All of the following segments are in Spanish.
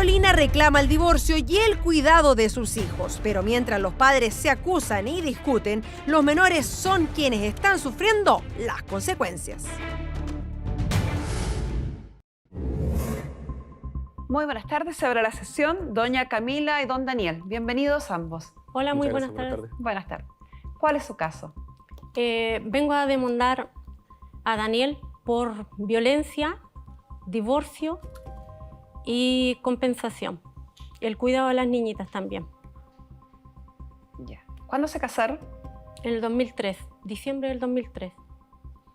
Carolina reclama el divorcio y el cuidado de sus hijos, pero mientras los padres se acusan y discuten, los menores son quienes están sufriendo las consecuencias. Muy buenas tardes, se abre la sesión. Doña Camila y don Daniel, bienvenidos ambos. Hola, muy buenas tardes. Buenas tardes. ¿Cuál es su caso? Vengo a demandar a Daniel por violencia, divorcio y compensación. El cuidado de las niñitas también. Ya. ¿Cuándo se casaron? En el 2003, diciembre del 2003.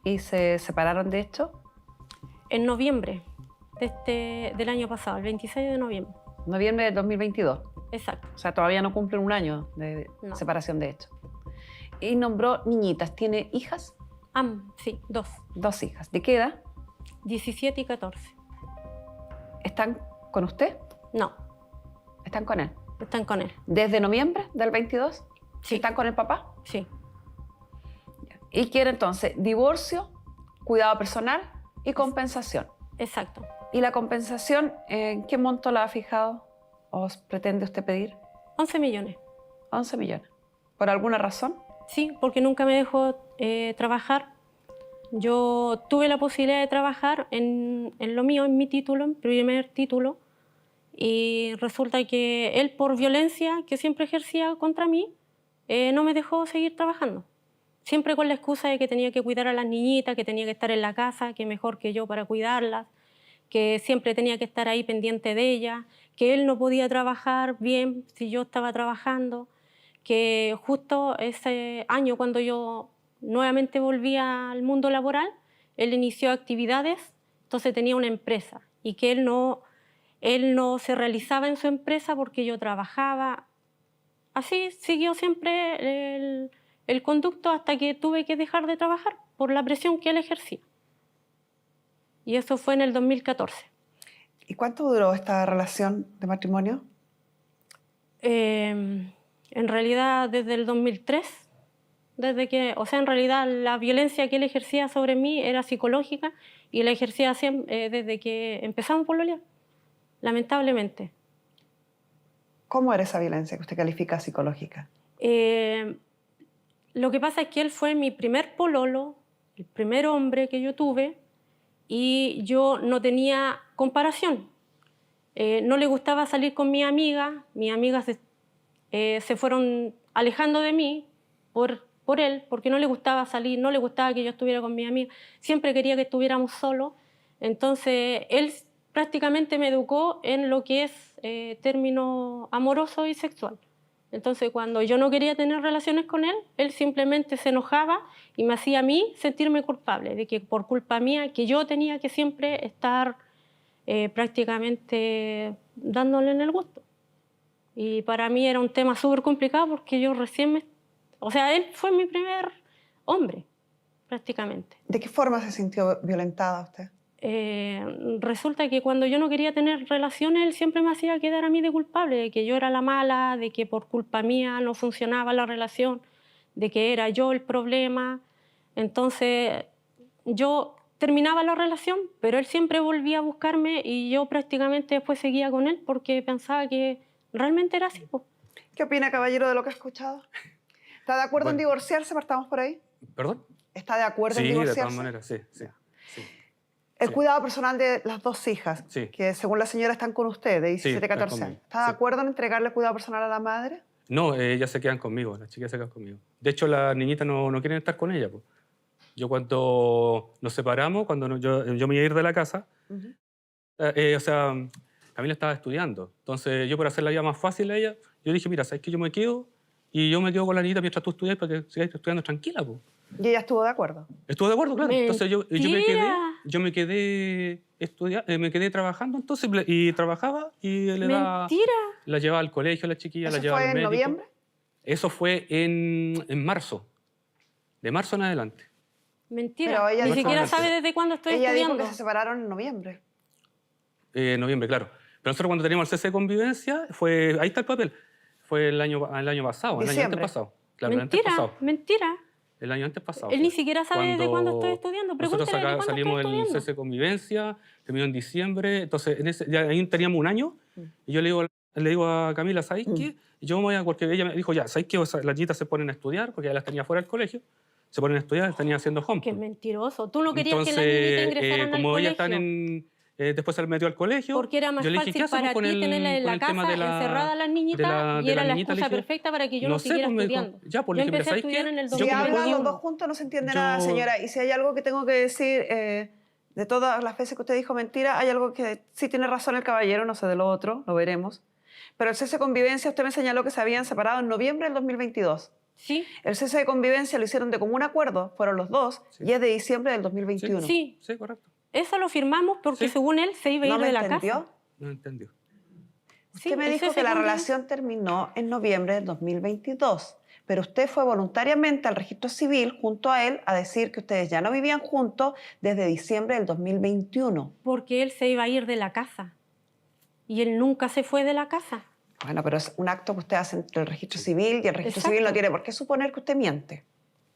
¿Y se separaron de hecho? En noviembre del año pasado, el 26 de noviembre. Noviembre del 2022. Exacto. O sea, todavía no cumplen un año de separación de hecho. Y nombró niñitas. ¿Tiene hijas? Sí, dos. Dos hijas. ¿De qué edad? 17 y 14. ¿Están con usted? No. ¿Están con él? Están con él. ¿Desde noviembre del 22? Sí. ¿Están con el papá? Sí. Y quiere entonces divorcio, cuidado personal y compensación. Exacto. ¿Y la compensación, en qué monto la ha fijado o pretende usted pedir? 11 millones. 11 millones. ¿Por alguna razón? Sí, porque nunca me dejó trabajar. Yo tuve la posibilidad de trabajar en lo mío, en mi título, en primer título, y resulta que él, por violencia que siempre ejercía contra mí, no me dejó seguir trabajando. Siempre con la excusa de que tenía que cuidar a las niñitas, que tenía que estar en la casa, que mejor que yo para cuidarlas, que siempre tenía que estar ahí pendiente de ellas, que él no podía trabajar bien si yo estaba trabajando, que justo ese año cuando yo nuevamente volví al mundo laboral, él inició actividades, entonces tenía una empresa y que él no se realizaba en su empresa porque yo trabajaba. Así siguió siempre el conducto hasta que tuve que dejar de trabajar por la presión que él ejercía. Y eso fue en el 2014. ¿Y cuánto duró esta relación de matrimonio? En realidad desde el 2003, en realidad la violencia que él ejercía sobre mí era psicológica y la ejercía desde que empezamos por pololear, lamentablemente. ¿Cómo era esa violencia que usted califica psicológica? Lo que pasa es que él fue mi primer pololo, el primer hombre que yo tuve, y yo no tenía comparación. No le gustaba salir con mis amigas se fueron alejando de mí por él, porque no le gustaba salir, no le gustaba que yo estuviera con mis amigas, siempre quería que estuviéramos solos. Entonces él prácticamente me educó en lo que es término amoroso y sexual. Entonces cuando yo no quería tener relaciones con él, él simplemente se enojaba y me hacía a mí sentirme culpable, de que por culpa mía, que yo tenía que siempre estar prácticamente dándole en el gusto. Y para mí era un tema súper complicado porque yo recién él fue mi primer hombre, prácticamente. ¿De qué forma se sintió violentada usted? Resulta que cuando yo no quería tener relaciones, él siempre me hacía quedar a mí de culpable, de que yo era la mala, de que por culpa mía no funcionaba la relación, de que era yo el problema. Entonces yo terminaba la relación, pero él siempre volvía a buscarme y yo prácticamente después seguía con él porque pensaba que realmente era así. ¿Qué opina, caballero, de lo que ha escuchado? ¿Está de acuerdo en divorciarse? Partamos por ahí. ¿Perdón? ¿Está de acuerdo en divorciarse? Sí, de todas maneras, sí. El cuidado personal de las dos hijas, que según la señora están con usted, de 17 a 14 años. ¿Está de acuerdo en entregarle cuidado personal a la madre? No, ellas se quedan conmigo, las chicas se quedan conmigo. De hecho, las niñitas no quieren estar con ella. Pues. Yo cuando nos separamos, cuando yo me iba a ir de la casa, Camila estaba estudiando. Entonces yo, por hacer la vida más fácil a ella, yo dije, mira, ¿sabes qué? Yo me quedo y yo me quedo con la niñita mientras tú estudias para que sigas estudiando tranquila. Pues. ¿Y ella estuvo de acuerdo? Estuvo de acuerdo, claro. Entonces me quedé trabajando entonces y trabajaba y la llevaba al colegio a la chiquilla, la llevaba al médico. ¿Eso fue en noviembre? Eso fue en marzo. De marzo en adelante. Mentira. Pero ella ni siquiera sabe desde cuándo estoy estudiando. Ella dijo que se separaron en noviembre. Noviembre, claro. Pero nosotros cuando teníamos el cese de convivencia, ahí está el papel, fue el año pasado, Diciembre. el año pasado. Claro, mentira, mentira. El año antes pasado. Él ni siquiera sabe desde cuándo estoy estudiando. Nosotros salimos del cese convivencia, terminó en diciembre, entonces ya ahí teníamos un año, y yo le digo a Camila, ¿sabes qué? Yo me voy a, porque ella me dijo, ya, ¿sabes qué? Las niñitas se ponen a estudiar, porque ya las tenía fuera del colegio, se ponen a estudiar, tenía haciendo home. Qué mentiroso. Tú no querías que las niñitas ingresaran al como colegio. Ellas están después se metió al colegio. Porque era más fácil para ti tenerla en la casa, encerrada a las niñitas, y era la excusa perfecta para que yo no siguiera estudiando. Ya, yo empecé a estudiar en el 2021. Si hablan los dos juntos no se entiende nada, señora. Y si hay algo que tengo que decir, de todas las veces que usted dijo mentira, hay algo que sí tiene razón el caballero, no sé de lo otro, lo veremos. Pero el cese de convivencia, usted me señaló que se habían separado en noviembre del 2022. Sí. El cese de convivencia lo hicieron de común acuerdo, fueron los dos, y es de diciembre del 2021. Sí, sí, correcto. Eso lo firmamos porque según él se iba a ir de la casa. No entendió. Usted me dijo que la relación terminó en noviembre del 2022, pero usted fue voluntariamente al registro civil junto a él a decir que ustedes ya no vivían juntos desde diciembre del 2021. Porque él se iba a ir de la casa y él nunca se fue de la casa. Bueno, pero es un acto que usted hace entre el registro civil y el registro civil no tiene por qué suponer que usted miente.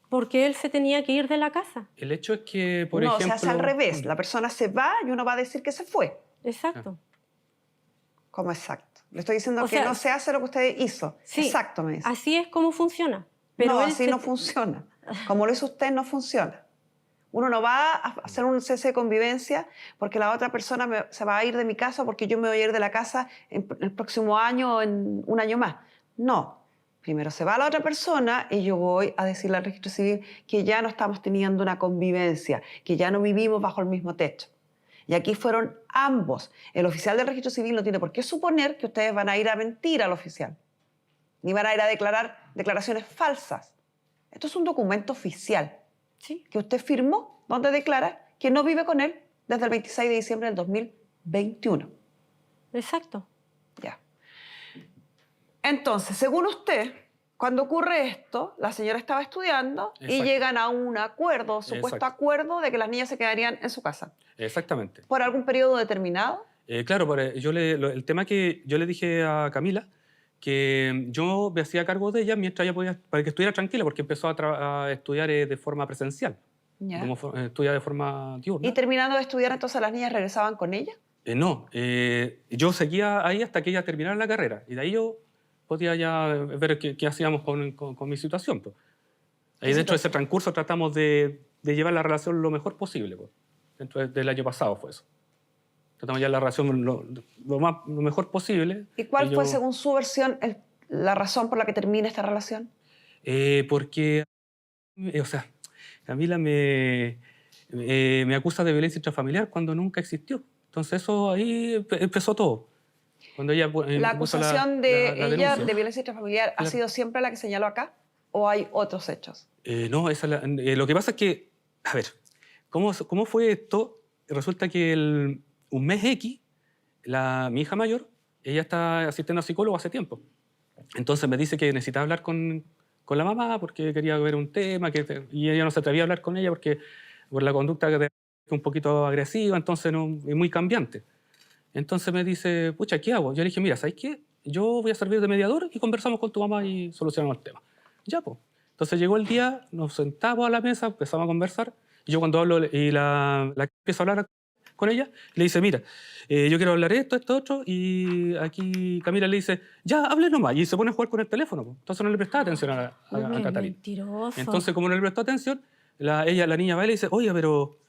Porque él se tenía que ir de la casa. El hecho es que, por ejemplo... No, se hace al revés. La persona se va y uno va a decir que se fue. Exacto. ¿Cómo exacto? Le estoy diciendo que no se hace lo que usted hizo. Sí, exacto, me dice. Así es como funciona. Pero no, así no funciona. Como lo hizo usted, no funciona. Uno no va a hacer un cese de convivencia porque la otra persona se va a ir de mi casa porque yo me voy a ir de la casa en el próximo año o en un año más. No. Primero se va la otra persona y yo voy a decirle al registro civil que ya no estamos teniendo una convivencia, que ya no vivimos bajo el mismo techo. Y aquí fueron ambos. El oficial del registro civil no tiene por qué suponer que ustedes van a ir a mentir al oficial, ni van a ir a declarar declaraciones falsas. Esto es un documento oficial que usted firmó, donde declara que no vive con él desde el 26 de diciembre del 2021. Exacto. Ya. Entonces, según usted, cuando ocurre esto, la señora estaba estudiando y llegan a un acuerdo, supuesto acuerdo, de que las niñas se quedarían en su casa. Exactamente. ¿Por algún periodo determinado? Claro, el tema que yo le dije a Camila, que yo me hacía cargo de ella mientras ella podía, para que estuviera tranquila, porque empezó a estudiar de forma presencial, como estudia de forma diurna. ¿Y terminando de estudiar, entonces las niñas regresaban con ella? No, yo seguía ahí hasta que ella terminara la carrera, y de ahí yo podía ya ver qué hacíamos con mi situación. Pues. Ahí dentro de ese transcurso tratamos de llevar la relación lo mejor posible. Pues. Dentro del año pasado fue eso. Tratamos ya la relación lo mejor posible. ¿Y cuál fue, según su versión, la razón por la que termina esta relación? Porque, Camila me acusa de violencia intrafamiliar cuando nunca existió. Entonces eso ahí empezó todo. Cuando ella ¿La acusación de ella de violencia intrafamiliar ha sido siempre la que señaló acá? ¿O hay otros hechos? No, lo que pasa es que, a ver, ¿cómo fue esto? Resulta que un mes X, mi hija mayor, ella está asistiendo a psicólogo hace tiempo. Entonces me dice que necesitaba hablar con la mamá porque quería ver un tema y ella no se atrevía a hablar con ella porque por la conducta que es un poquito agresiva, entonces es muy cambiante. Entonces me dice, pucha, ¿qué hago? Yo le dije, mira, ¿sabes qué? Yo voy a servir de mediador y conversamos con tu mamá y solucionamos el tema. Ya, pues. Entonces llegó el día, nos sentamos a la mesa, empezamos a conversar. Y yo cuando hablo y la empiezo a hablar con ella, le dice, mira, yo quiero hablar esto, otro. Y aquí Camila le dice, ya, hable nomás. Y se pone a jugar con el teléfono. Pues. Entonces no le prestaba atención a Catalina. Mentiroso. Entonces, como no le prestó atención, la niña va y le dice, oye, pero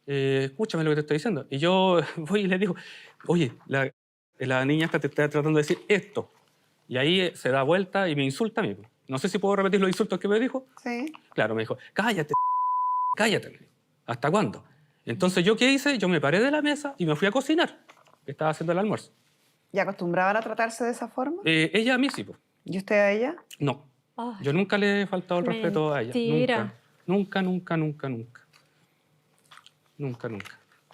escúchame lo que te estoy diciendo. Y yo voy y le digo, oye, la niña te está tratando de decir esto. Y ahí se da vuelta y me insulta a mí. No sé si puedo repetir los insultos que me dijo. Sí. Claro, me dijo, cállate, cállate. ¿Hasta cuándo? Entonces, ¿yo qué hice? Yo me paré de la mesa y me fui a cocinar. Estaba haciendo el almuerzo. ¿Y acostumbraban a tratarse de esa forma? Ella a mí sí. Pues. ¿Y usted a ella? No. Ay, yo nunca le he faltado el respeto a ella. Nunca.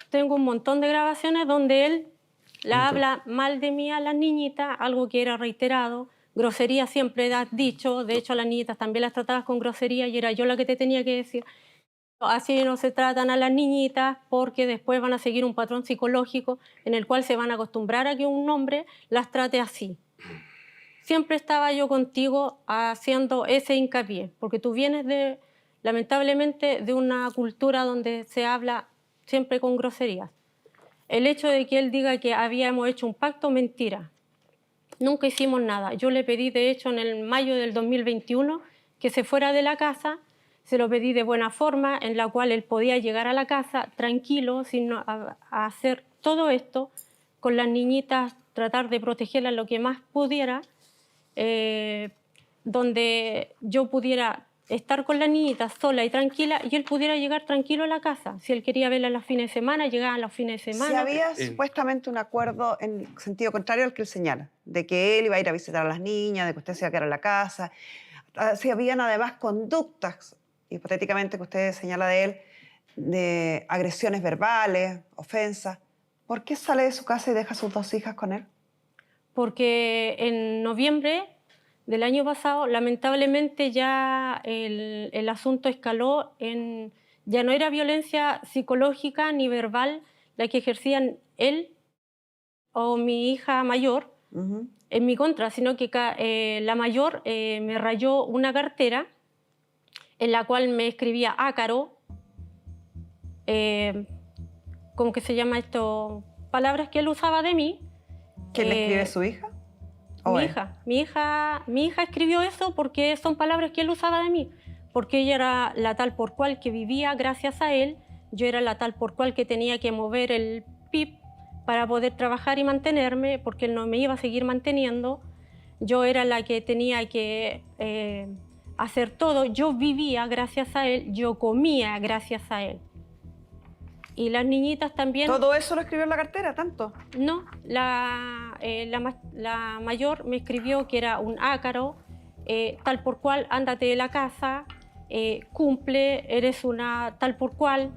Tengo un montón de grabaciones donde él habla mal de mí a las niñitas, algo que era reiterado. Grosería siempre has dicho, de hecho a las niñitas también las tratabas con grosería y era yo la que te tenía que decir. Así no se tratan a las niñitas porque después van a seguir un patrón psicológico en el cual se van a acostumbrar a que un hombre las trate así. Siempre estaba yo contigo haciendo ese hincapié, porque tú vienes de lamentablemente, de una cultura donde se habla siempre con groserías. El hecho de que él diga que habíamos hecho un pacto, mentira. Nunca hicimos nada. Yo le pedí, de hecho, en el mayo del 2021, que se fuera de la casa. Se lo pedí de buena forma, en la cual él podía llegar a la casa tranquilo, sin hacer todo esto, con las niñitas, tratar de protegerlas lo que más pudiera, donde yo pudiera estar con las niñitas sola y tranquila y él pudiera llegar tranquilo a la casa. Si él quería verla los fines de semana, llegaban los fines de semana. Si había supuestamente un acuerdo en sentido contrario al que él señala, de que él iba a ir a visitar a las niñas, de que usted se iba a quedar en la casa, si habían además conductas, hipotéticamente que usted señala de él, de agresiones verbales, ofensas, ¿por qué sale de su casa y deja a sus 2 hijas con él? Porque en noviembre del año pasado, lamentablemente ya el asunto escaló ya no era violencia psicológica ni verbal la que ejercían él o mi hija mayor en mi contra, sino que la mayor me rayó una cartera en la cual me escribía ácaro, ¿cómo que se llama esto? Palabras que él usaba de mí. ¿Quién le escribe, su hija? Mi hija escribió eso porque son palabras que él usaba de mí, porque ella era la tal por cual que vivía gracias a él, yo era la tal por cual que tenía que mover el PIB para poder trabajar y mantenerme, porque él no me iba a seguir manteniendo, yo era la que tenía que hacer todo, yo vivía gracias a él, yo comía gracias a él. Y las niñitas también... ¿Todo eso lo escribió en la cartera, tanto? No, la mayor me escribió que era un ácaro, tal por cual, ándate de la casa, cumple, eres una tal por cual,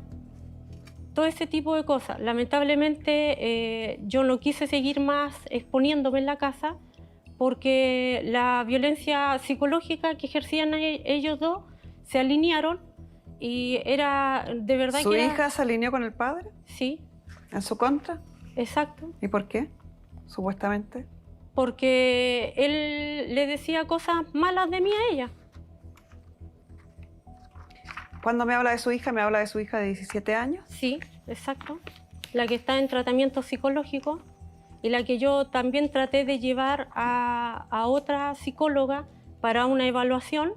todo ese tipo de cosas. Lamentablemente yo no quise seguir más exponiéndome en la casa porque la violencia psicológica que ejercían ellos dos se alinearon y era de verdad ¿Su que hija se alineó con el padre? Sí. ¿En su contra? Exacto. ¿Y por qué? Supuestamente. Porque él le decía cosas malas de mí a ella. Cuando me habla de su hija, ¿me habla de su hija de 17 años? Sí, exacto. La que está en tratamiento psicológico y la que yo también traté de llevar a otra psicóloga para una evaluación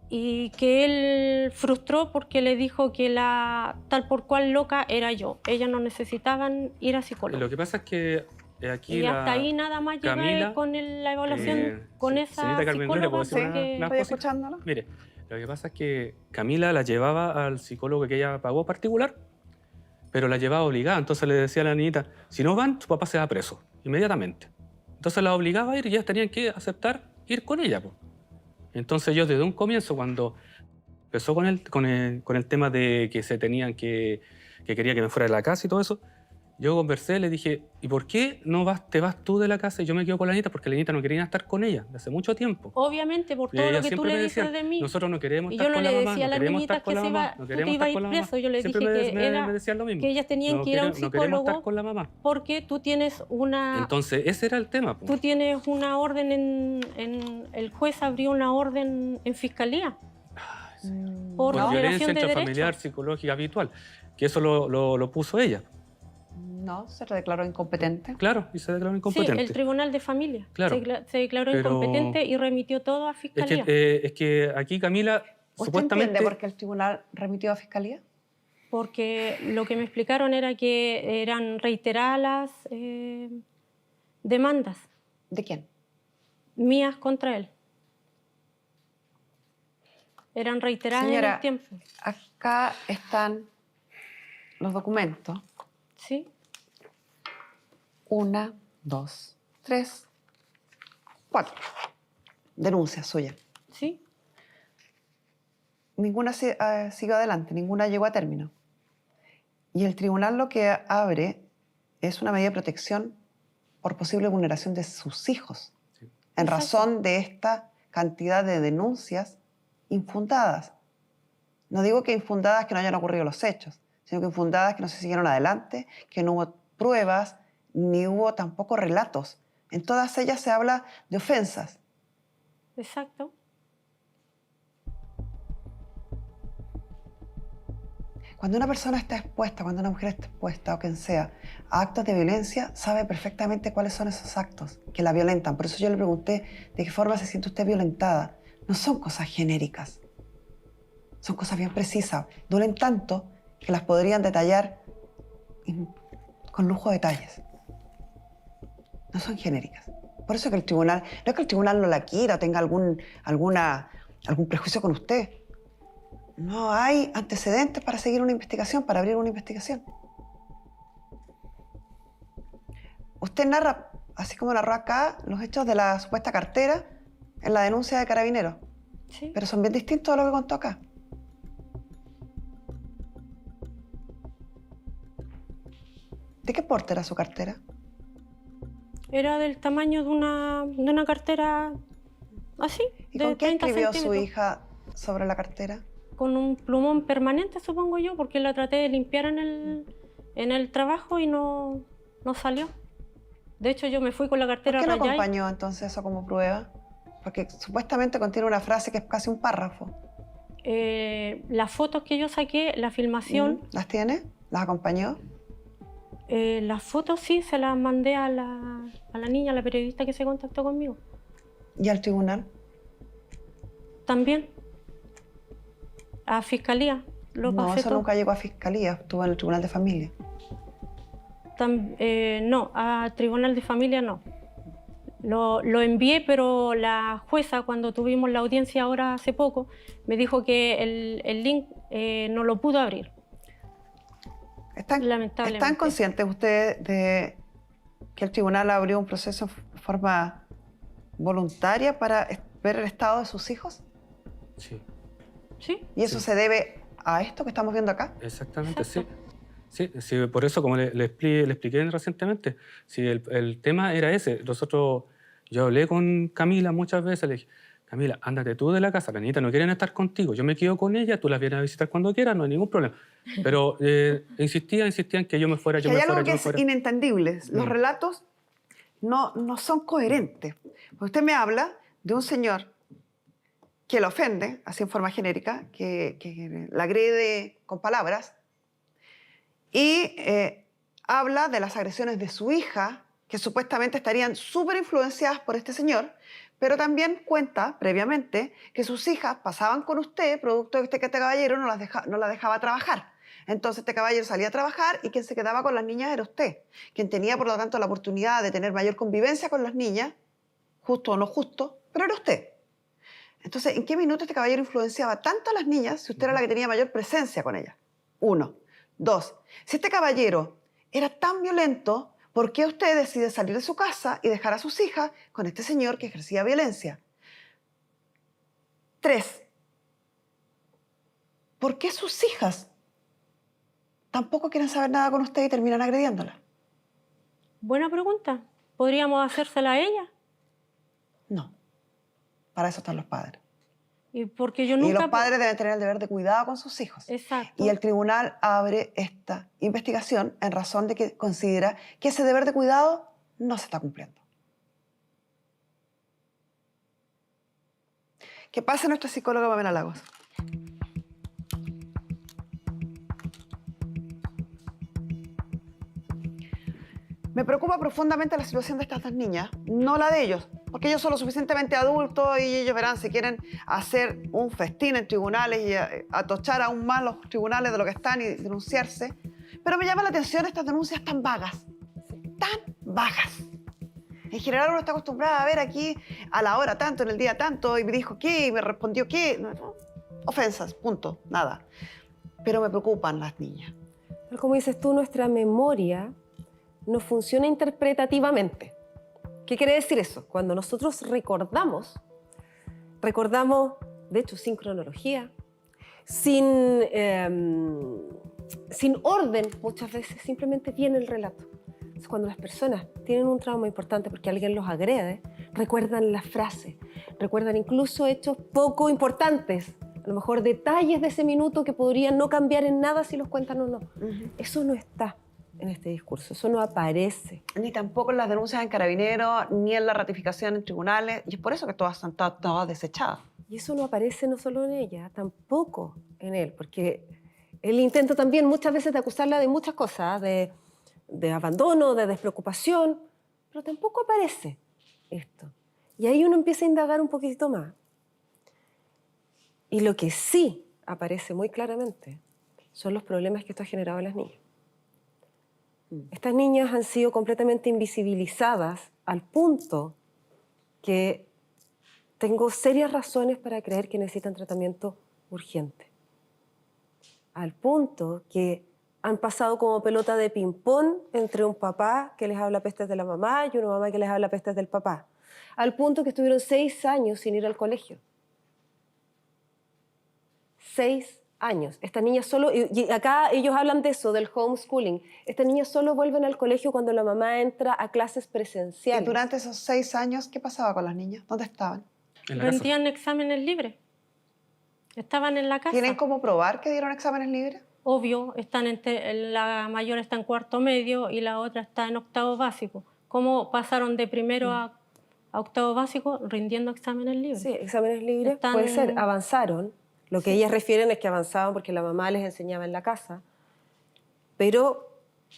y que él frustró porque le dijo que la tal por cual loca era yo. Ellas no necesitaban ir a psicólogo. Lo que pasa es que aquí y hasta ahí nada más llegué con la evaluación con esa psicóloga. Estoy escuchándolo. Mire, lo que pasa es que Camila la llevaba al psicólogo que ella pagó particular, pero la llevaba obligada. Entonces le decía a la niñita, si no van, su papá se va preso, inmediatamente. Entonces la obligaba a ir y ellas tenían que aceptar ir con ella, pues. Entonces yo desde un comienzo, cuando empezó con el tema de que se tenían que quería que me fuera de la casa y todo eso, yo conversé, le dije, ¿y por qué no te vas tú de la casa y yo me quedo con la niña? Porque la niña no quería estar con ella desde hace mucho tiempo. Obviamente, por todo lo que tú le dices de mí. Nosotros no queremos estar con la mamá, no queremos estar con la mamá, no queremos estar con la mamá. Yo le dije me decían lo mismo. Que ellas tenían que ir a un psicólogo, no queremos estar con la mamá. Porque tú tienes una... Entonces, ese era el tema. Tú tienes una orden el juez abrió una orden en fiscalía. Por violencia violación de intrafamiliar, derechos. psicológica habitual, que eso lo puso ella. No, se declaró incompetente. Claro, y se declaró incompetente. Sí, el Tribunal de Familia claro. se declaró incompetente y remitió todo a Fiscalía. Es que aquí Camila ¿Usted supuestamente... entiende por qué el tribunal remitió a Fiscalía? Porque lo que me explicaron era que eran reiteradas demandas. ¿De quién? Mías contra él. Eran reiteradas en el tiempo. Acá están los documentos. Sí. 1, 2, 3, 4. Denuncias suyas. Sí. Ninguna siguió adelante, ninguna llegó a término. Y el tribunal lo que abre es una medida de protección por posible vulneración de sus hijos, sí, en razón de esta cantidad de denuncias infundadas. No digo que infundadas que no hayan ocurrido los hechos, sino que infundadas que no se siguieron adelante, que no hubo pruebas, ni hubo tampoco relatos. En todas ellas se habla de ofensas. Exacto. Cuando una persona está expuesta, cuando una mujer está expuesta o quien sea a actos de violencia, sabe perfectamente cuáles son esos actos que la violentan. Por eso yo le pregunté de qué forma se siente usted violentada. No son cosas genéricas, son cosas bien precisas. Duelen tanto que las podrían detallar con lujo de detalles. No son genéricas. Por eso que el tribunal, no es que el tribunal no la quiera o tenga algún prejuicio con usted. No hay antecedentes para seguir una investigación, para abrir una investigación. Usted narra, así como narró acá, los hechos de la supuesta cartera en la denuncia de Carabineros. Sí. Pero son bien distintos a lo que contó acá. ¿De qué porte era su cartera? Era del tamaño de una cartera así, ¿Y de con qué 30 escribió su centímetros. hija sobre la cartera? Con un plumón permanente, supongo yo, porque la traté de limpiar en el trabajo y no salió. De hecho, yo me fui con la ¿Por cartera qué no rayada. acompañó entonces eso como prueba? Porque supuestamente contiene una frase que es casi un párrafo. Las fotos que yo saqué, la filmación, ¿Las tiene? ¿Las acompañó? las fotos sí se las mandé a la niña, a la periodista que se contactó conmigo. ¿Y al tribunal? También. A fiscalía. Lo No, pasé eso todo. nunca llegó a fiscalía, estuvo en el tribunal de familia. No, a tribunal de familia no. Lo envié, pero la jueza, cuando tuvimos la audiencia ahora hace poco, me dijo que el link no lo pudo abrir. Lamentablemente. ¿Están conscientes ustedes de que el tribunal abrió un proceso de forma voluntaria para ver el estado de sus hijos? Sí, ¿Sí? ¿Y eso se debe a esto que estamos viendo acá? exactamente, Exacto. sí. Sí, por eso, como le expliqué recientemente, si el tema era ese, yo hablé con Camila muchas veces, le dije, Camila, ándate tú de la casa, las niñitas no quieren estar contigo, yo me quedo con ellas, tú las vienes a visitar cuando quieras, no hay ningún problema. Pero insistía en que yo me fuera, Que hay algo que es fuera. inentendible. Los relatos no son coherentes. Porque usted me habla de un señor que la ofende, así en forma genérica, que la agrede con palabras, y habla de las agresiones de su hija, que supuestamente estarían súper influenciadas por este señor, pero también cuenta previamente que sus hijas pasaban con usted, producto de que este caballero no la dejaba trabajar. Entonces este caballero salía a trabajar y quien se quedaba con las niñas era usted, quien tenía por lo tanto la oportunidad de tener mayor convivencia con las niñas, justo o no justo, pero era usted. Entonces, ¿en qué minuto este caballero influenciaba tanto a las niñas si usted era la que tenía mayor presencia con ellas? 1. 2. Si este caballero era tan violento, ¿por qué usted decide salir de su casa y dejar a sus hijas con este señor que ejercía violencia? 3. ¿Por qué sus hijas tampoco quieren saber nada con usted y terminan agrediéndola? Buena pregunta. ¿Podríamos hacérsela a ella? No. Para eso están los padres. Y porque yo Y nunca... los padres deben tener el deber de cuidado con sus hijos. Exacto. Y el tribunal abre esta investigación en razón de que considera que ese deber de cuidado no se está cumpliendo. Que pase nuestra psicóloga Pamela Lagos. Me preocupa profundamente la situación de estas dos niñas, no la de ellos, porque ellos son lo suficientemente adultos y ellos verán si quieren hacer un festín en tribunales y atochar aún más los tribunales de lo que están y denunciarse. Pero me llama la atención estas denuncias tan vagas, tan vagas. En general uno está acostumbrado a ver aquí a la hora tanto, en el día tanto, y me dijo qué, y me respondió qué. No, ofensas, punto, nada. Pero me preocupan las niñas. Tal como dices tú, nuestra memoria no funciona interpretativamente. ¿Qué quiere decir eso? Cuando nosotros recordamos, de hecho, sin cronología, sin orden, muchas veces simplemente viene el relato. Entonces, cuando las personas tienen un trauma importante porque alguien los agrede, recuerdan la frase, recuerdan incluso hechos poco importantes, a lo mejor detalles de ese minuto que podrían no cambiar en nada si los cuentan o no. Eso no está en este discurso, eso no aparece. Ni tampoco en las denuncias en Carabineros, ni en la ratificación en tribunales, y es por eso que todas están todas desechadas. Y eso no aparece no solo en ella, tampoco en él, porque El intento también muchas veces de acusarla de muchas cosas, de abandono, de despreocupación, pero tampoco aparece esto. Y ahí uno empieza a indagar un poquitito más. Y lo que sí aparece muy claramente son los problemas que esto ha generado en las niñas. Estas niñas han sido completamente invisibilizadas al punto que tengo serias razones para creer que necesitan tratamiento urgente. Al punto que han pasado como pelota de ping-pong entre un papá que les habla pestes de la mamá y una mamá que les habla pestes del papá. Al punto que estuvieron 6 años sin ir al colegio. 6 años. Estas niñas solo, y acá ellos hablan de eso, del homeschooling. Estas niñas solo vuelven al colegio cuando la mamá entra a clases presenciales. Y durante esos 6 años, ¿qué pasaba con las niñas? ¿Dónde estaban? En la casa. Rendían exámenes libres. Estaban en la casa. ¿Tienen cómo probar que dieron exámenes libres? Obvio, la mayor está en 4º medio y la otra está en 8º básico. ¿Cómo pasaron de primero a 8º básico? Rindiendo exámenes libres. Sí, exámenes libres, puede ser, avanzaron. Lo que ellas refieren es que avanzaban porque la mamá les enseñaba en la casa, pero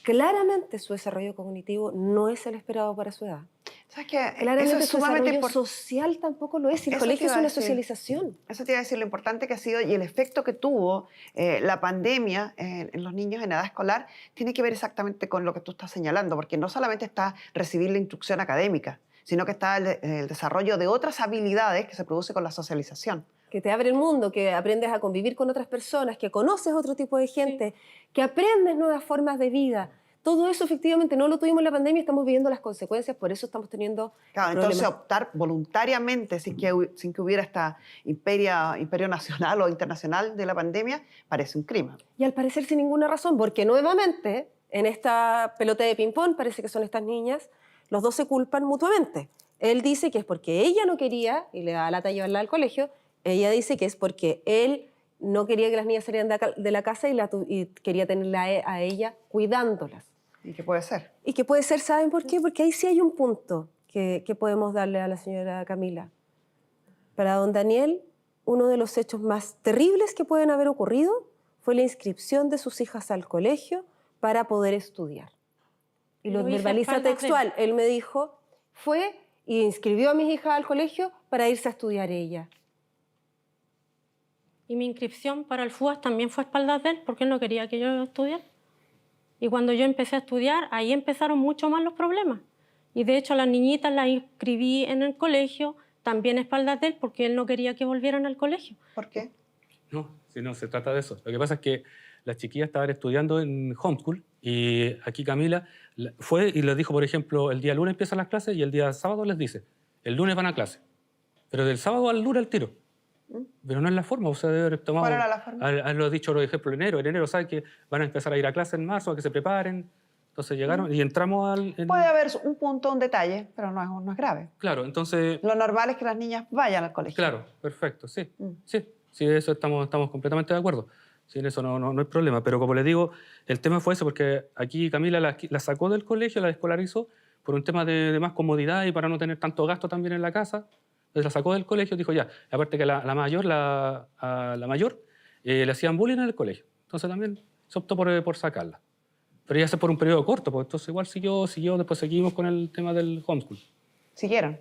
claramente su desarrollo cognitivo no es el esperado para su edad. ¿Sabes qué? Claramente Eso es su sumamente desarrollo importante. social tampoco lo es. El Eso colegio te es iba a una decir. socialización. Eso te iba a decir lo importante que ha sido y el efecto que tuvo la pandemia en los niños en edad escolar tiene que ver exactamente con lo que tú estás señalando, porque no solamente está recibir la instrucción académica, sino que está el desarrollo de otras habilidades que se produce con la socialización. Que te abre el mundo, que aprendes a convivir con otras personas, que conoces otro tipo de gente, que aprendes nuevas formas de vida. Todo eso efectivamente no lo tuvimos en la pandemia, estamos viviendo las consecuencias, por eso estamos teniendo Claro, problemas. entonces optar voluntariamente sin que hubiera esta imperio nacional o internacional de la pandemia parece un crimen. Y al parecer sin ninguna razón, porque nuevamente en esta pelota de ping-pong parece que son estas niñas, los dos se culpan mutuamente. Él dice que es porque ella no quería, y le da lata llevarla al colegio, ella dice que es porque él no quería que las niñas salieran de la casa y quería tenerla a ella cuidándolas. ¿Y qué puede ser? Y que puede ser, ¿saben por qué? Porque ahí sí hay un punto que podemos darle a la señora Camila. Para don Daniel, uno de los hechos más terribles que pueden haber ocurrido fue la inscripción de sus hijas al colegio para poder estudiar. Y lo Lo hice a verbaliza espaldas de él. textual. Él me dijo, fue y inscribió a mis hijas al colegio para irse a estudiar ella. Y mi inscripción para el FUAS también fue a espaldas de él porque él no quería que yo estudiara. Y cuando yo empecé a estudiar, ahí empezaron mucho más los problemas. Y de hecho a las niñitas las inscribí en el colegio también a espaldas de él porque él no quería que volvieran al colegio. ¿Por qué? No, si no se trata de eso. Lo que pasa es que las chiquillas estaban estudiando en homeschool y aquí Camila fue y les dijo, por ejemplo, el día lunes empiezan las clases y el día sábado les dice, el lunes van a clase, pero del sábado al lunes al tiro. Pero no es la forma, o sea, debe haber tomado... ¿Cuál era la forma? Lo he dicho, por ejemplo, en enero saben que van a empezar a ir a clase en marzo, a que se preparen. Entonces llegaron y entramos Puede haber un punto, un detalle, pero no es grave. Claro, entonces... Lo normal es que las niñas vayan al colegio. Claro, perfecto, sí. Sí, eso estamos completamente de acuerdo. Sí, en eso no hay problema. Pero como les digo, el tema fue ese, porque aquí Camila la sacó del colegio, la escolarizó, por un tema de más comodidad y para no tener tanto gasto también en la casa. Entonces la sacó del colegio y dijo ya, aparte que a la mayor le hacían bullying en el colegio. Entonces también se optó por sacarla. Pero ya se por un periodo corto, pues entonces igual siguió, después seguimos con el tema del homeschool. Siguieron,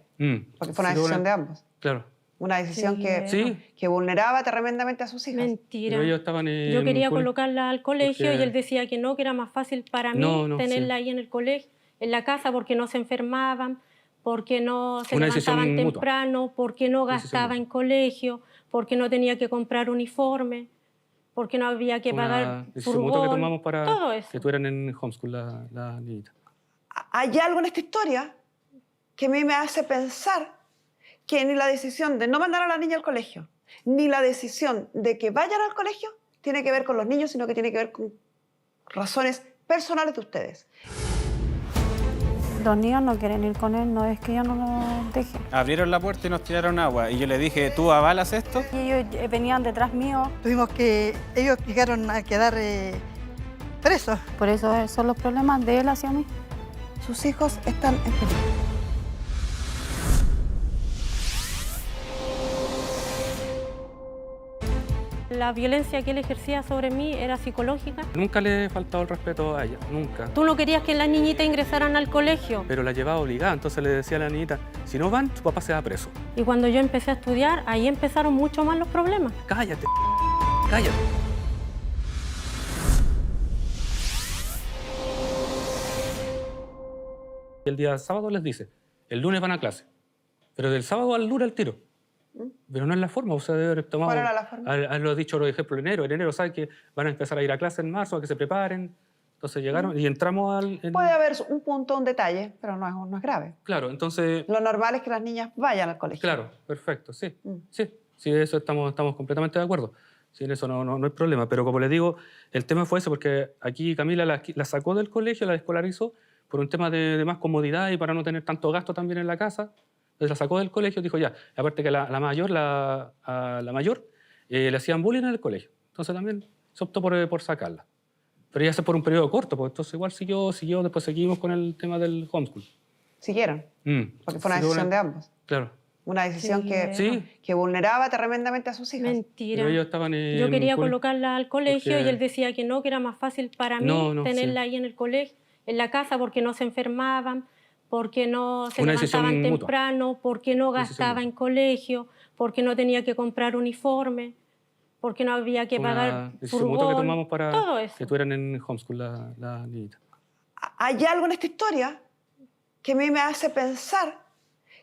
porque fue una decisión de ambos. Claro. Una decisión Sí. que vulneraba tremendamente a sus hijas. Mentira. Pero ellos estaban Yo quería cool, colocarla al colegio porque- y él decía que no, que era más fácil para mí No, tenerla ahí en el colegio, en la casa, porque no se enfermaban, porque no se Una decisión levantaban mutua. temprano, porque no Una decisión gastaba mutua. en colegio, porque no tenía que comprar uniforme, porque no había que Fue una pagar decisión mutua que furgón, tomamos para todo eso. que estuvieran en homeschool la niñita. Hay algo en esta historia que a mí me hace pensar que ni la decisión de no mandar a la niña al colegio, ni la decisión de que vayan al colegio, tiene que ver con los niños, sino que tiene que ver con razones personales de ustedes. Los niños no quieren ir con él, no es que yo no los deje. Abrieron la puerta y nos tiraron agua. Y yo le dije, ¿tú avalas esto? Y ellos venían detrás mío, Ellos llegaron a quedar presos. por eso son los problemas de él hacia mí. Sus hijos están en peligro. la violencia que él ejercía sobre mí era psicológica. Nunca le he faltado el respeto a ella, nunca. Tú no querías que las niñitas ingresaran al colegio. Pero la llevaba obligada, entonces le decía a la niñita, si no van, su papá se va preso. Y cuando yo empecé a estudiar, ahí empezaron mucho más los problemas. Cállate, cállate. Y el día sábado les dice, el lunes van a clase, pero del sábado al lunes al tiro. Pero no es la forma, o sea, debe haber tomado... ¿Cuál era la forma? Haberlo dicho, por ejemplo, en enero, saben que van a empezar a ir a clase en marzo, a que se preparen. Entonces llegaron y entramos al... Puede haber un punto, un detalle, pero no es grave. Claro, entonces... Lo normal es que las niñas vayan al colegio. Claro, perfecto, sí. Sí, eso estamos completamente de acuerdo. Sí, en eso no hay problema. Pero como les digo, el tema fue ese, porque aquí Camila la sacó del colegio, la escolarizó, por un tema de más comodidad y para no tener tanto gasto también en la casa. Entonces la sacó del colegio y dijo ya. Aparte que a la mayor le hacían bullying en el colegio. Entonces también se optó por sacarla. Pero ya se por un periodo corto, porque entonces igual siguió, después seguimos con el tema del homeschool. Siguieron, porque fue una decisión de ambos. Claro. Una decisión Sí. que vulneraba tremendamente a sus hijas. Mentira. Pero ellos estaban en Yo quería un cole- colocarla al colegio porque- y él decía que era más fácil para mí No, tenerla sí. ahí en el colegio, en la casa, porque no se enfermaban, porque no se Una decisión levantaban mutua. temprano, porque no Decisión gastaba mutua. en colegio, porque no tenía que comprar uniforme, porque no había que Fue una pagar decisión mutua que furgón, tomamos para todo eso. que estuvieran en homeschool la niñita. Hay algo en esta historia que a mí me hace pensar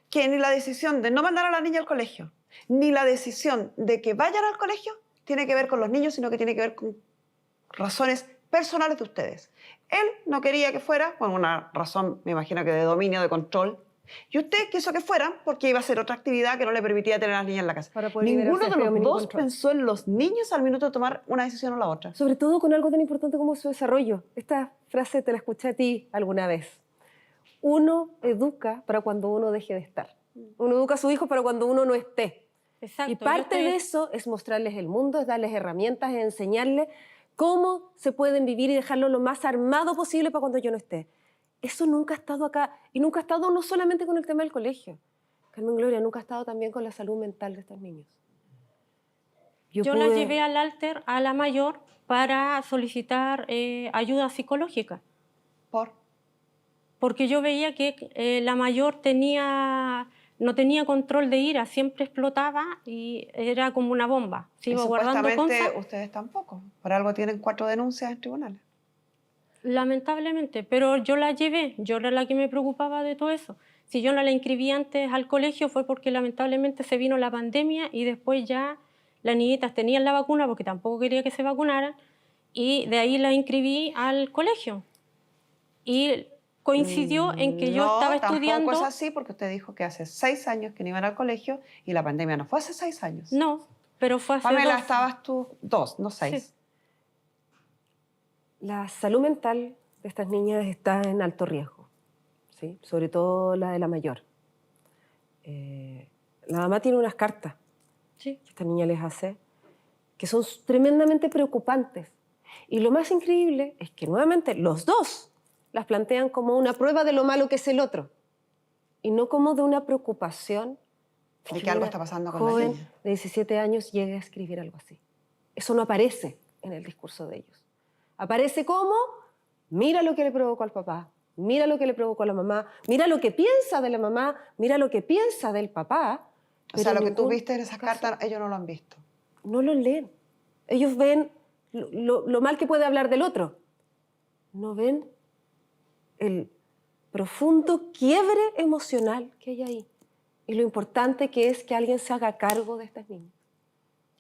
que ni la decisión de no mandar a la niña al colegio, ni la decisión de que vayan al colegio, tiene que ver con los niños, sino que tiene que ver con razones personales de ustedes. Él no quería que fuera, por una razón, me imagino que de dominio, de control, y usted quiso que fueran porque iba a hacer otra actividad que no le permitía tener a las niñas en la casa. Para poder Ninguno liberarse de de los dominio y dos control. pensó en los niños al minuto de tomar una decisión o la otra. Sobre todo con algo tan importante como su desarrollo. Esta frase te la escuché a ti alguna vez. Uno educa para cuando uno deje de estar. Uno educa a su hijo para cuando uno no esté. Exacto. Y parte de eso es mostrarles el mundo, es darles herramientas, es enseñarles cómo se pueden vivir y dejarlo lo más armado posible para cuando yo no esté. Eso nunca ha estado acá. Y nunca ha estado no solamente con el tema del colegio. Carmen Gloria, nunca ha estado también con la salud mental de estos niños. Yo la llevé al alter, a la mayor, para solicitar ayuda psicológica. Porque yo veía que la mayor no tenía control de ira, siempre explotaba y era como una bomba. Se Y iba guardando supuestamente cosas. ustedes tampoco. Por algo tienen 4 denuncias en tribunales. Lamentablemente, pero yo la llevé, yo era la que me preocupaba de todo eso. Si yo no la inscribí antes al colegio fue porque lamentablemente se vino la pandemia y después ya las niñitas tenían la vacuna porque tampoco quería que se vacunaran y de ahí la inscribí al colegio. Y coincidió en que yo estaba estudiando... No, tampoco es así porque usted dijo que hace 6 años que no iban al colegio y la pandemia no fue hace 6 años. No, pero fue hace Pamela, 2. estabas tú 2, no 6. Sí. La salud mental de estas niñas está en alto riesgo, ¿sí? Sobre todo la de la mayor. La mamá tiene unas cartas Sí. que esta niña les hace que son tremendamente preocupantes. Y lo más increíble es que nuevamente los dos las plantean como una prueba de lo malo que es el otro y no como de una preocupación De que algo está pasando con la joven niña. de 17 años llegue a escribir algo así. Eso no aparece en el discurso de ellos. Aparece como, mira lo que le provocó al papá, mira lo que le provocó a la mamá, mira lo que piensa de la mamá, mira lo que piensa del papá. O sea, pero lo en que tú ningún viste en esas caso cartas, ellos no lo han visto. no lo leen. Ellos ven lo mal que puede hablar del otro. No ven el profundo quiebre emocional que hay ahí. Y lo importante que es que alguien se haga cargo de estas niñas.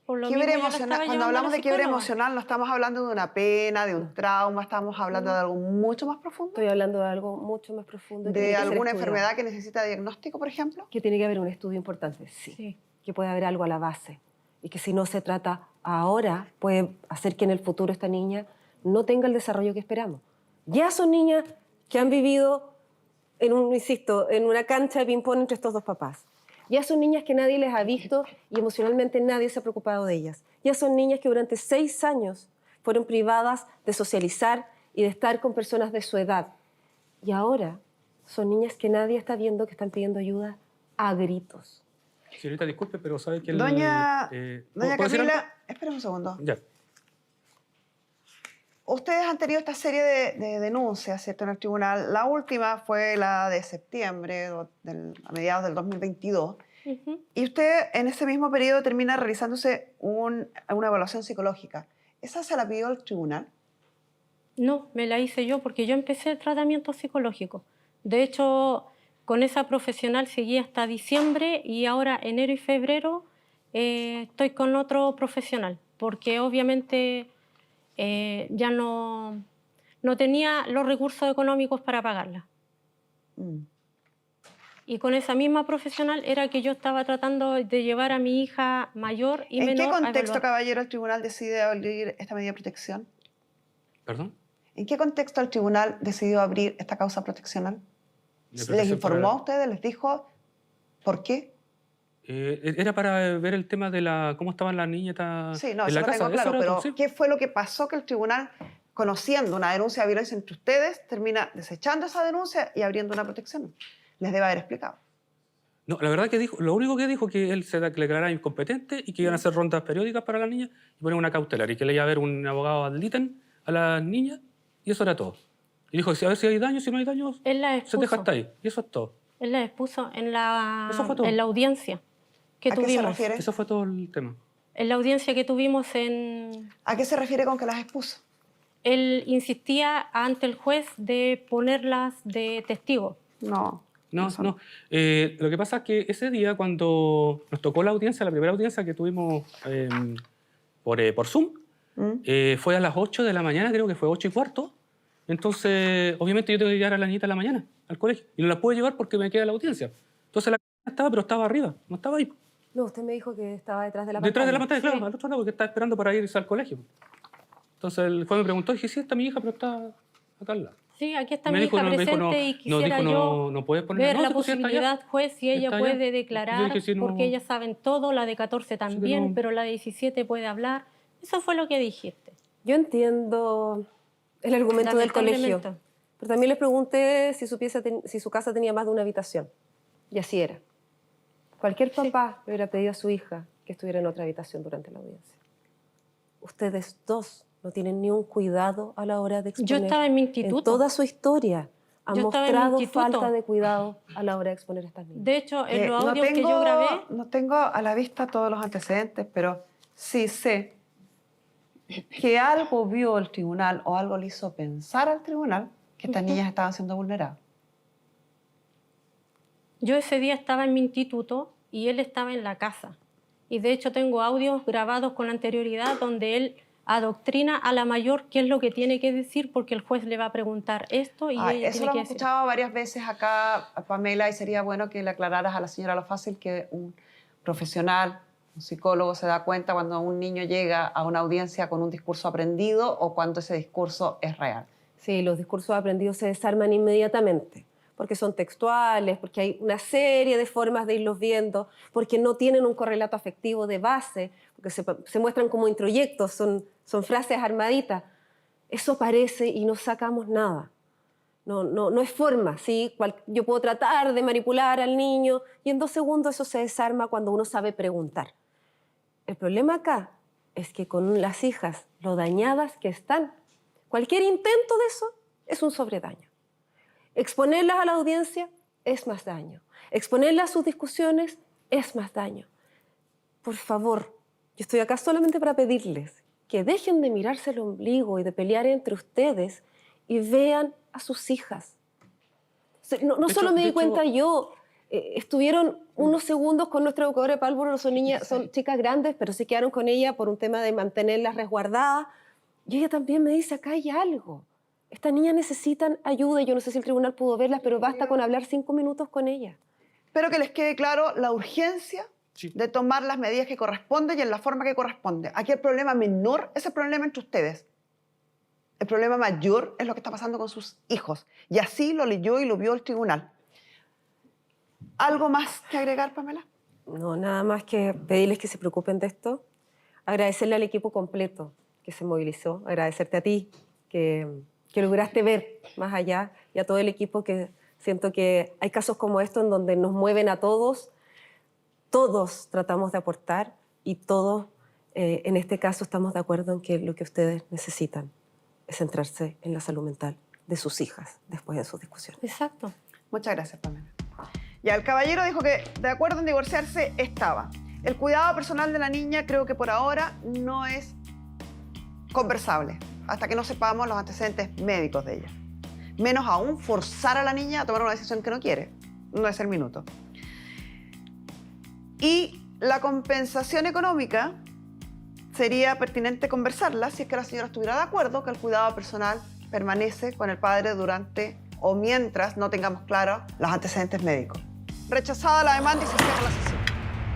Por lo Quiebre mismo yo la emocional, estaba cuando llevando a hablamos la de quiebre psicóloga. emocional, no estamos hablando de una pena, de un trauma, estamos hablando de algo mucho más profundo. Estoy hablando de algo mucho más profundo. que tiene De que ser alguna estudiado. enfermedad que necesita diagnóstico, por ejemplo. Que tiene que haber un estudio importante, sí. Sí. Que puede haber algo a la base. Y que si no se trata ahora, puede hacer que en el futuro esta niña no tenga el desarrollo que esperamos. Ya son niñas que han vivido, insisto, en una cancha de ping-pong entre estos dos papás. Ya son niñas que nadie les ha visto y emocionalmente nadie se ha preocupado de ellas. Ya son niñas que durante 6 años fueron privadas de socializar y de estar con personas de su edad. Y ahora son niñas que nadie está viendo que están pidiendo ayuda a gritos. Señorita, disculpe, pero sabe que Doña ¿puedo decir Camila, algo? Espera un segundo. Ya. Ustedes han tenido esta serie de denuncias, ¿cierto?, en el tribunal. La última fue la de septiembre, a mediados del 2022. Y usted en ese mismo periodo termina realizándose una evaluación psicológica. ¿Esa se la pidió al tribunal? No, me la hice yo porque yo empecé el tratamiento psicológico. De hecho, con esa profesional seguí hasta diciembre y ahora enero y febrero estoy con otro profesional porque obviamente ya no tenía los recursos económicos para pagarla. Y con esa misma profesional era que yo estaba tratando de llevar a mi hija mayor y menor. ¿En qué a contexto, evaluar. caballero, el tribunal decide abrir esta medida de protección? ¿Perdón? ¿En qué contexto el tribunal decidió abrir esta causa proteccional? De ¿Les protección informó para- a ustedes? ¿Les dijo por qué? Era para ver el tema de cómo estaban las niñas Sí, no, en eso la lo casa. tengo claro, Eso era pero todo, sí. ¿qué fue lo que pasó que el tribunal, conociendo una denuncia de violencia entre ustedes, termina desechando esa denuncia y abriendo una protección? Les debe haber explicado. No, la verdad que dijo, lo único que dijo que él se declarara incompetente y que iban a hacer rondas periódicas para las niñas y poner una cautelar y que le iba a haber un abogado ad litem a las niñas y eso era todo. Y dijo, a ver si hay daño, si no hay daño, Él la se expuso. deja hasta ahí. Y eso es todo. Él la expuso en Eso fue todo. la audiencia que ¿A qué se tuvimos. refiere? Eso fue todo el tema. En la audiencia que tuvimos ¿A qué se refiere con que las expuso? él insistía ante el juez de ponerlas de testigo. No. No, no. Lo que pasa es que ese día cuando nos tocó la audiencia, la primera audiencia que tuvimos por Zoom, fue a las 8 de la mañana, creo que fue 8:15. Entonces, obviamente yo tengo que llegar a la niñita en la mañana al colegio. Y no la pude llevar porque me queda la audiencia. Entonces la estaba, pero estaba arriba, no estaba ahí. No, usted me dijo que estaba detrás de la Detrás de la pantalla. pantalla, claro, al otro lado, porque estaba esperando para irse al colegio. Entonces el juez me preguntó y dije, sí, está mi hija, pero está acá al lado. Sí, aquí está Me mi dijo, hija no, me presente dijo, no, y no, quisiera dijo, yo no puedes poner ver no, la si tú sí estás allá. posibilidad, juez, si ella Está allá. puede Yo declarar, dije, sí, no. porque ellas saben todo, la de 14 también, no. pero la de 17 puede hablar. Eso fue lo que dijiste. Yo entiendo el argumento del colegio, Lamentablemente. pero también le pregunté si si su casa tenía más de una habitación. Y así era. Cualquier papá le hubiera pedido a su hija que estuviera en otra habitación durante la audiencia. Ustedes dos no tienen ni un cuidado a la hora de exponer. Yo estaba en mi instituto. En toda su historia han Yo estaba en mi mostrado instituto. falta de cuidado a la hora de exponer a estas niñas. De hecho, en los No audios que tengo- yo grabé, No tengo a la vista todos los antecedentes, pero sí sé que algo vio el tribunal o algo le hizo pensar al tribunal que estas niñas estaban siendo vulneradas. yo ese día estaba en mi instituto y él estaba en la casa. Y de hecho tengo audios grabados con anterioridad donde él adoctrina a la mayor qué es lo que tiene que decir porque el juez le va a preguntar esto y ella Eso tiene lo que hemos decir. escuchado varias veces acá, Pamela, y sería bueno que le aclararas a la señora lo fácil que un profesional, un psicólogo se da cuenta cuando un niño llega a una audiencia con un discurso aprendido o cuando ese discurso es real. Sí, los discursos aprendidos se desarman inmediatamente, porque son textuales, porque hay una serie de formas de irlos viendo, porque no tienen un correlato afectivo de base, porque se muestran como introyectos, son frases armaditas. Eso parece y no sacamos nada. No es forma, ¿sí? Yo puedo tratar de manipular al niño y en 2 segundos eso se desarma cuando uno sabe preguntar. El problema acá es que con las hijas, lo dañadas que están, cualquier intento de eso es un sobredaño. Exponerlas a la audiencia es más daño. Exponerlas a sus discusiones es más daño. Por favor, yo estoy acá solamente para pedirles que dejen de mirarse el ombligo y de pelear entre ustedes y vean a sus hijas. No De solo hecho- me de di cuenta hecho- yo, estuvieron unos segundos con nuestra educadora de pálvora, son chicas grandes, pero se quedaron con ella por un tema de mantenerlas resguardadas. Y ella también me dice, acá hay algo. Estas niñas necesitan ayuda. Yo no sé si el tribunal pudo verlas, pero basta con hablar 5 minutos con ellas. Espero que les quede claro la urgencia Sí. de tomar las medidas que corresponden y en la forma que corresponde. Aquí el problema menor es el problema entre ustedes. El problema mayor es lo que está pasando con sus hijos. Y así lo leyó y lo vio el tribunal. ¿Algo más que agregar, Pamela? No, nada más que pedirles que se preocupen de esto. Agradecerle al equipo completo que se movilizó. Agradecerte a ti que lograste ver más allá y a todo el equipo que siento que hay casos como estos en donde nos mueven a todos. Todos tratamos de aportar y todos En este caso estamos de acuerdo en que lo que ustedes necesitan es centrarse en la salud mental de sus hijas después de sus discusiones. Exacto. Muchas gracias, Pamela. Ya, el caballero dijo que de acuerdo en divorciarse estaba. El cuidado personal de la niña creo que por ahora no es conversable, hasta que no sepamos los antecedentes médicos de ella. Menos aún forzar a la niña a tomar una decisión que no quiere. No es el minuto. Y la compensación económica sería pertinente conversarla si es que la señora estuviera de acuerdo que el cuidado personal permanece con el padre durante o mientras no tengamos claros los antecedentes médicos. Rechazada la demanda y se cierra la sesión.